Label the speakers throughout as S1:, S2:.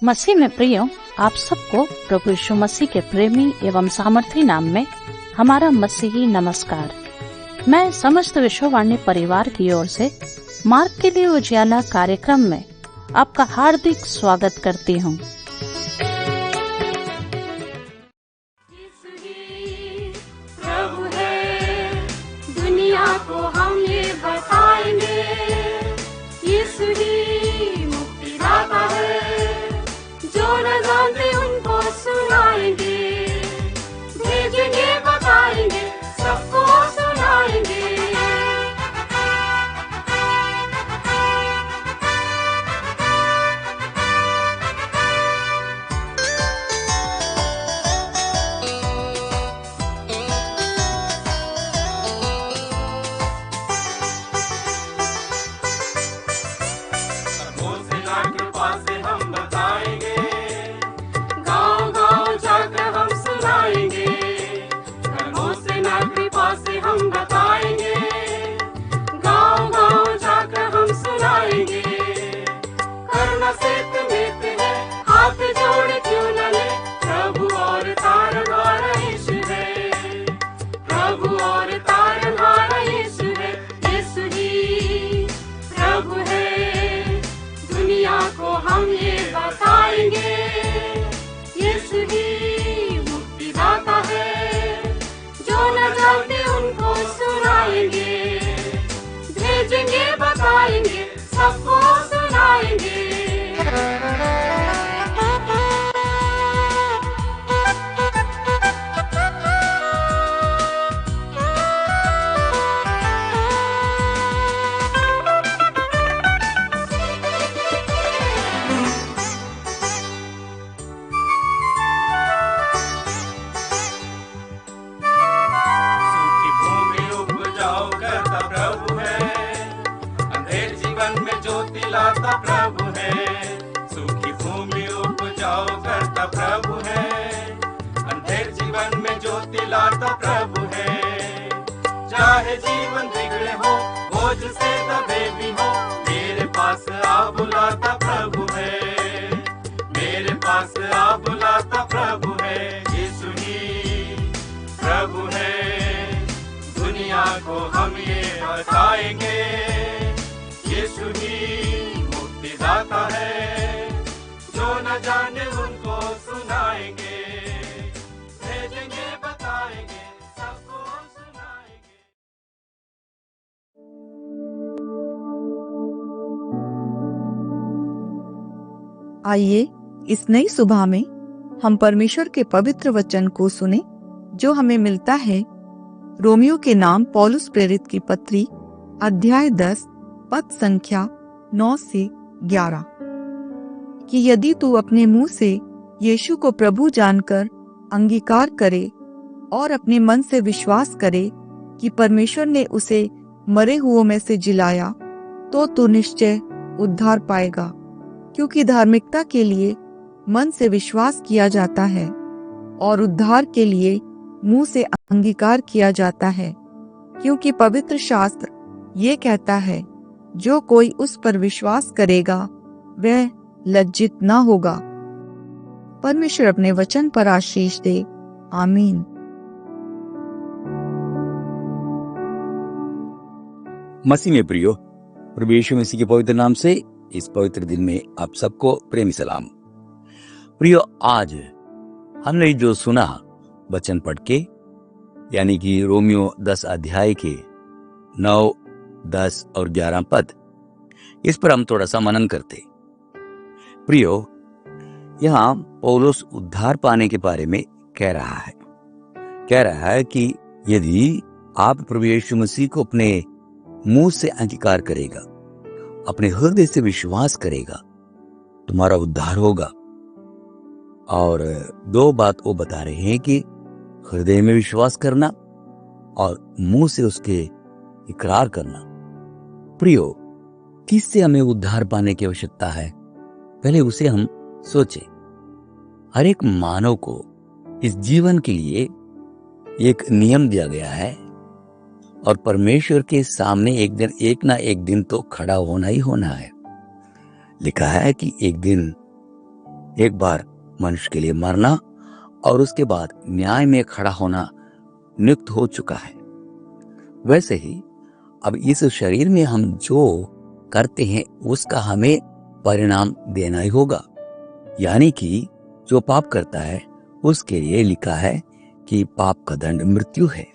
S1: मसीह में प्रियो, आप सबको प्रभु यीशु मसीह के प्रेमी एवं सामर्थी नाम में हमारा मसीही नमस्कार। मैं समस्त विश्ववाणी परिवार की ओर से मार्ग के लिए उजियाला कार्यक्रम में आपका हार्दिक स्वागत करती हूँ।
S2: प्रभु है, दुनिया को हम ये बताएंगे, यीशु ही मुक्तिदाता है, जो न जानते उनको सुनाएंगे, भेजेंगे बताएंगे, सबको सुनाएंगे। सबको सुनाएंगे। प्रभु है, सूखी भूमि उपजाऊ करता प्रभु है, अंधेर जीवन में ज्योति लाता प्रभु है। चाहे जीवन बिगड़े हो, बोझ से दबे भी हो, मेरे पास आ बुलाता प्रभु है, मेरे पास आ बुलाता प्रभु है। यीशु ही प्रभु है, दुनिया को हम ये बताएंगे, यीशु ही दाता है, जो न जाने उनको सुनाएंगे, भेजेंगे बताएंगे, सबको सुनाएंगे।
S3: आइए इस नई सुबह में हम परमेश्वर के पवित्र वचन को सुने, जो हमें मिलता है रोमियो के नाम पौलुस प्रेरित की पत्री अध्याय 10 पद संख्या 9 से 11 कि यदि तू अपने मुंह से यीशु को प्रभु जानकर अंगीकार करे और अपने मन से विश्वास करे कि परमेश्वर ने उसे मरे हुओं में से जिलाया, तो तू निश्चय उद्धार पाएगा। क्योंकि धार्मिकता के लिए मन से विश्वास किया जाता है और उद्धार के लिए मुंह से अंगीकार किया जाता है। क्योंकि पवित्र शास्त्र ये कहता है, जो कोई उस पर विश्वास करेगा वह लज्जित ना होगा। परमेश्वर अपने वचन पर आशीष दे। आमीन।
S4: मसीह में प्रियो, प्रभु यीशु मसीह के पवित्र नाम से इस पवित्र दिन में आप सबको प्रेमी सलाम। प्रियो, आज हमने जो सुना वचन पढ़ के, यानी कि रोमियो 10 अध्याय के 9, 10 और 11 पद, इस पर हम थोड़ा सा मनन करते। प्रियो, यहाँ पौलुस उद्धार पाने के बारे में कह रहा है कि यदि आप प्रभु यीशु मसीह को अपने मुंह से अंगीकार करेगा, अपने हृदय से विश्वास करेगा, तुम्हारा उद्धार होगा। और 2 बात वो बता रहे हैं कि हृदय में विश्वास करना और मुंह से उसके इकरार करना। प्रियो, किससे हमें उद्धार पाने की आवश्यकता है, पहले उसे हम सोचें। हर एक मानव को इस जीवन के लिए एक नियम दिया गया है और परमेश्वर के सामने एक ना एक दिन तो खड़ा होना ही होना है। लिखा है कि एक दिन एक बार मनुष्य के लिए मरना और उसके बाद न्याय में खड़ा होना नियुक्त हो चुका है। वैसे ही अब इस शरीर में हम जो करते हैं उसका हमें परिणाम देना ही होगा। यानी कि जो पाप करता है उसके लिए लिखा है कि पाप का दंड मृत्यु है।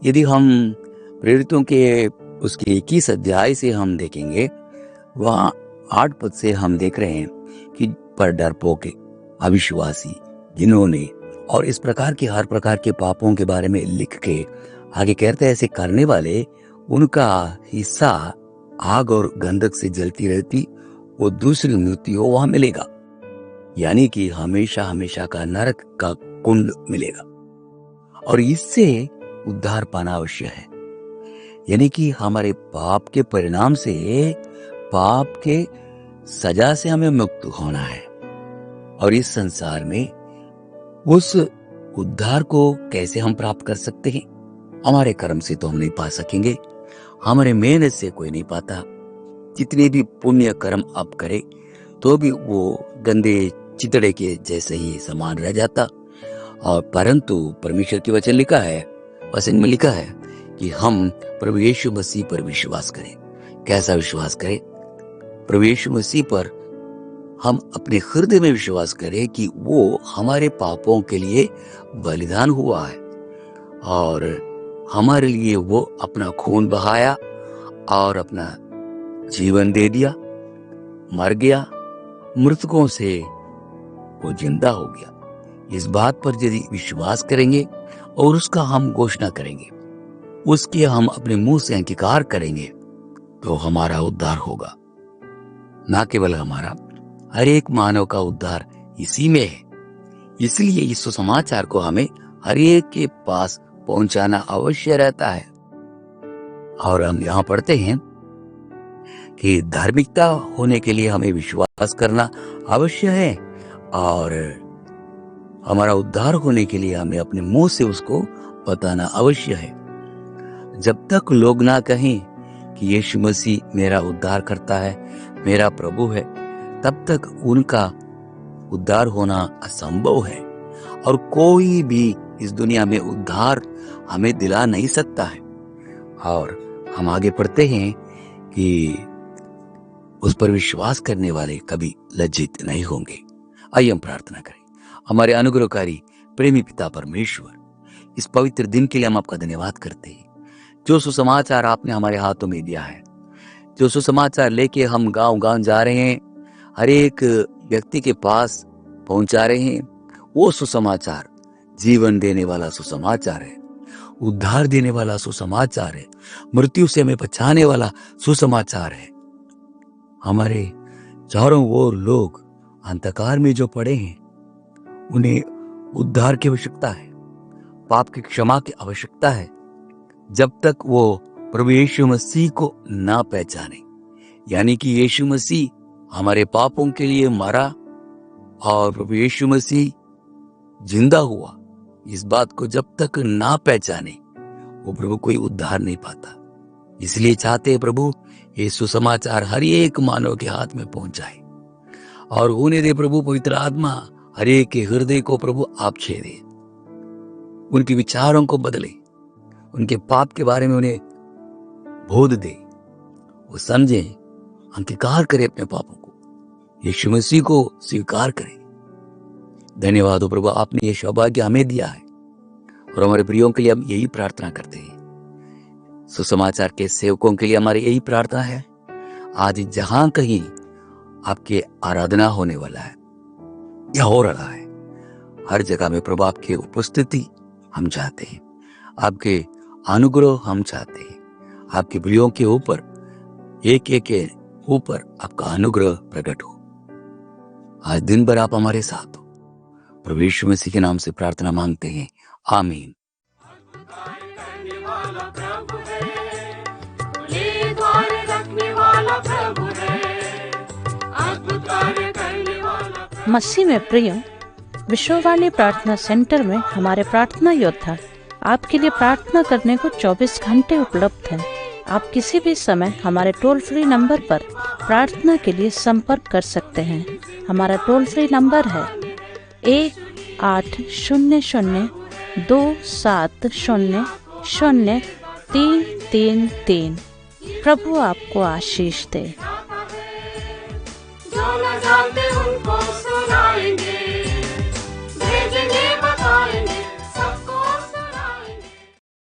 S4: यदि हम प्रेरितों के उसके 21 अध्याय से हम देखेंगे, वहां 8 पद से हम देख रहे हैं कि पर डरपोक अविश्वासी जिन्होंने और इस प्रकार के हर प्रकार के पापों के बारे में लिख के आगे कहते हैं, ऐसे करने वाले उनका हिस्सा आग और गंधक से जलती रहती वो दूसरी मृत्यु वहां मिलेगा। यानी कि हमेशा हमेशा का नरक का कुंड मिलेगा और इससे उद्धार पाना अवश्य है। यानी कि हमारे पाप के परिणाम से, पाप के सजा से हमें मुक्त होना है। और इस संसार में उस उद्धार को कैसे हम प्राप्त कर सकते हैं? हमारे कर्म से तो हम नहीं पा सकेंगे, हमारे मेहनत से कोई नहीं पाता। जितने भी पुण्य कर्म आप करें तो भी वो गंदे चितड़े के जैसे ही समान रह जाता। और परंतु परमेश्वर की वचन लिखा है, वचन में लिखा है कि हम प्रभु यीशु मसीह पर विश्वास करें। कैसा विश्वास करें? प्रभु यीशु मसीह पर हम अपने हृदय में विश्वास करें कि वो हमारे पापों के लिए बलिदान हुआ है और हमारे लिए वो अपना खून बहाया और अपना जीवन दे दिया, मर गया, मृतकों से वो जिंदा हो गया। इस बात पर यदि विश्वास करेंगे और उसका हम घोषणा करेंगे, उसके हम अपने मुंह से अंगीकार करेंगे, तो हमारा उद्धार होगा। ना केवल हमारा, हर एक मानव का उद्धार इसी में है। इसलिए इस सुसमाचार को हमें हर एक के पास पहुंचाना अवश्य रहता है। और हम यहाँ पढ़ते हैं कि धार्मिकता होने के लिए हमें विश्वास करना अवश्य है और हमारा उद्धार होने के लिए हमें अपने मुंह से उसको बताना अवश्य है। जब तक लोग ना कहें कि यीशु मसीह मेरा उद्धार करता है, मेरा प्रभु है, तब तक उनका उद्धार होना असंभव है और कोई भी इस दुनिया में उद्धार हमें दिला नहीं सकता है। और हम आगे पढ़ते हैं कि उस पर विश्वास करने वाले कभी लज्जित नहीं होंगे। आइए हम प्रार्थना करें। हमारे अनुग्रहकारी प्रेमी पिता परमेश्वर, इस पवित्र दिन के लिए हम आपका धन्यवाद करते हैं। जो सुसमाचार आपने हमारे हाथों में दिया है, जो सुसमाचार लेके हम गांव गांव जा रहे हैं, हर एक व्यक्ति के पास पहुंचा रहे हैं, वो सुसमाचार जीवन देने वाला सुसमाचार है, उद्धार देने वाला सुसमाचार है, मृत्यु से हमें बचाने वाला सुसमाचार है। हमारे चारों ओर लोग अंधकार में जो पड़े हैं, उन्हें उद्धार की आवश्यकता है, पाप की क्षमा की आवश्यकता है। जब तक वो प्रभु यीशु मसीह को ना पहचाने, यानी कि यीशु मसीह हमारे पापों के लिए मरा और प्रभु यीशु मसीह जिंदा हुआ, इस बात को जब तक ना पहचाने वो प्रभु कोई उद्धार नहीं पाता। इसलिए चाहते हैं प्रभु ये सुसमाचार हर एक मानव के हाथ में पहुंच जाए और होने दे प्रभु पवित्र आत्मा हर एक के हृदय को प्रभु आप छेदे, उनके विचारों को बदले, उनके पाप के बारे में उन्हें बोध दे, वो समझे, अंगीकार करे अपने पापों को, यीशु मसीह को स्वीकार करें। धन्यवाद हो प्रभु, आपने ये सौभाग्य हमें दिया है और हमारे प्रियों के लिए हम यही प्रार्थना करते हैं। सुसमाचार के सेवकों के लिए हमारी यही प्रार्थना है। आज जहां कहीं आपके आराधना होने वाला है या हो रहा है, हर जगह में प्रभु आपकी उपस्थिति हम चाहते हैं, आपके अनुग्रह हम चाहते हैं, आपके प्रियों के ऊपर एक एक के ऊपर आपका अनुग्रह प्रकट हो। आज दिन भर आप हमारे साथ हो। प्रभु यीशु मसीह के नाम से प्रार्थना मांगते हैं, आमीन।
S1: मसीह में प्रिय, विश्ववाणी प्रार्थना सेंटर में हमारे प्रार्थना योद्धा आपके लिए प्रार्थना करने को 24 घंटे उपलब्ध हैं। आप किसी भी समय हमारे टोल फ्री नंबर पर प्रार्थना के लिए संपर्क कर सकते हैं। हमारा टोल फ्री नंबर है 1-800-00333। प्रभु आपको आशीष दे।
S2: जो न जाने